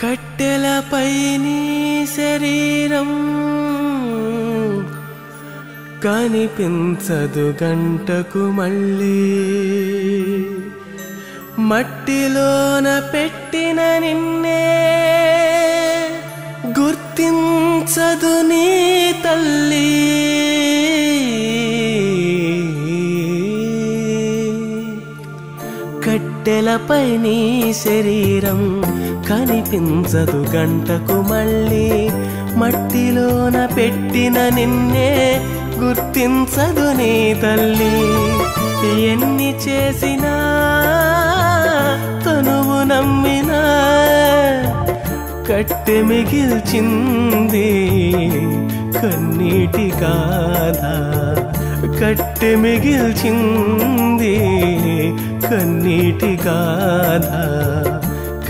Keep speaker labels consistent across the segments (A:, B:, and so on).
A: కట్టెలపై నీ శరీరం కనిపించదు గంటకు మళ్ళీ, మట్టిలోన పెట్టిన నిన్నే గుర్తించదు నీ తల్లి. కట్టెలపై నీ శరీరం కనిపించదు గంటకు మళ్ళీ, మట్టిలోన పెట్టిన నిన్నే గుర్తించదు నీ తల్లి. ఎన్ని చేసినా తనువు నమ్మినా కట్టె మిగిల్చింది కన్నీటి గాథ, కట్టె మిగిల్చింది కన్నీటి గాథ.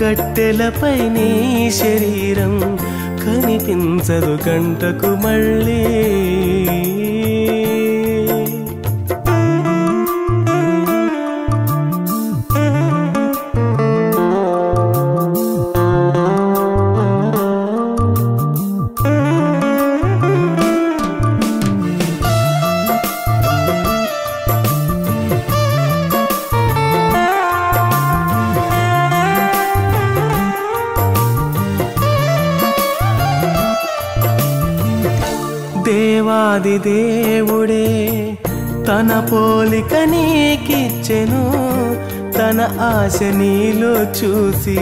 A: కట్టెలపై నీ శరీరం కనిపించదు గంటకు మళ్ళీ. దేవాది దేవుడే తన పోలిక నీకిచ్చెను, తన ఆశ నీలో చూసి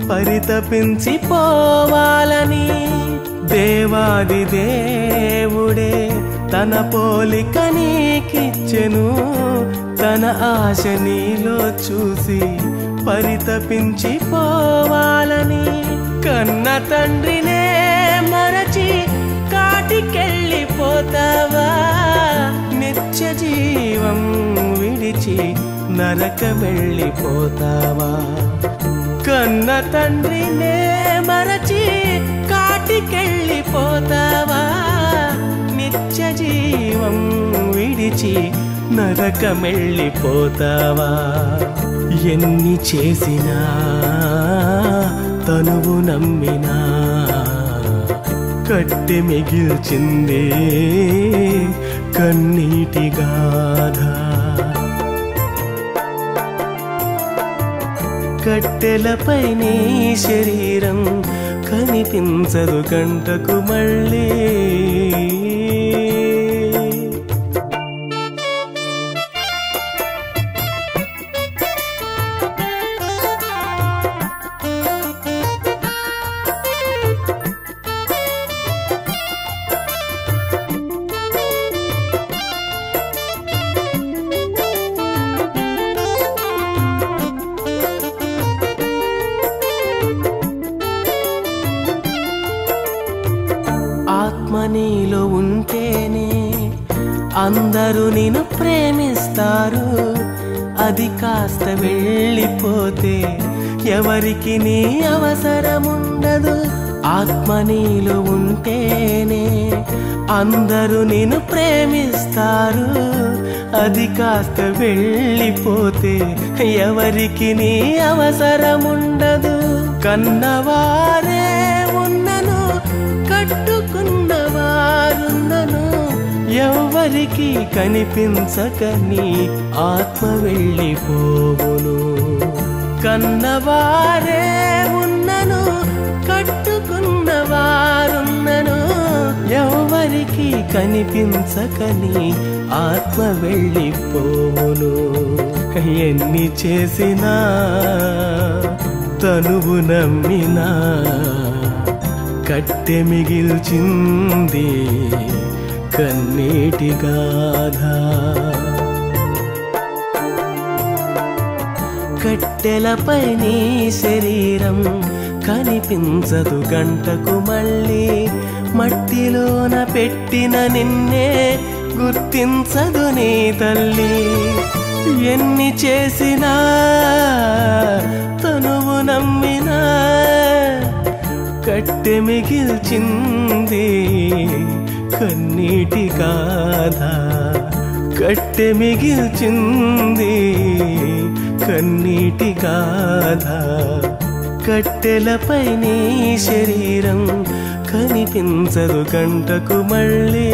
A: పరితపించి పోవాలని. దేవాది దేవుడే తన పోలిక నీకిచ్చెను, తన ఆశ నీలో చూసి పరితపించి పోవాలని. కన్న తండ్రినే మరచి కాటికెళ్ళిపోతావా, నిత్య జీవం విడిచి నరక వెళ్ళిపోతావా. కన్న తండ్రినే మరచి కాటికెళ్ళిపోతావా, నిత్య జీవం విడిచి నరక వెళ్ళిపోతావా. ఎన్ని చేసినా తనువు నమ్మినా కట్టె మిగిల్చిందే కన్నీటి గాథ. కట్టెలపై నీ శరీరం కనిపించదు గంటకు మళ్ళీ. ఆత్మ నీలో ఉంటేనే అందరూ నిన్ను ప్రేమిస్తారు, అది కాస్త వెళ్ళిపోతే ఎవరికి నీ అవసరముండదు. ఆత్మ నీలో ఉంటేనే అందరూ నిన్ను ప్రేమిస్తారు, అది కాస్త వెళ్ళిపోతే ఎవరికి నీ అవసరముండదు. కన్నవారే ఉన్నను కట్టుకున్నవారున్నను ఎవరికి కనిపించక నీ ఆత్మ వెళ్ళిపోవును. కన్నవారే ఉన్నను కట్టుకున్నవారున్నను ఎవరికి కనిపించక నీ ఆత్మ వెళ్ళిపోవును. ఎన్ని చేసినా తనువు నమ్మినా కట్టె మిగిల్చింది కన్నీటి గాథ. కట్టెలపై నీ శరీరం కనిపించదు గంటకు మళ్ళీ, మట్టిలోన పెట్టిన నిన్నే గుర్తించదు నీ తల్లి. ఎన్ని చేసినా తనువు నమ్మినా కట్టె మిగిల్చింది కన్నీటి గాథ. కట్టె మిగిల్చింది కన్నీటి గాథ. కట్టెలపై నీ శరీరం కనిపించదు కంటకు మళ్ళీ.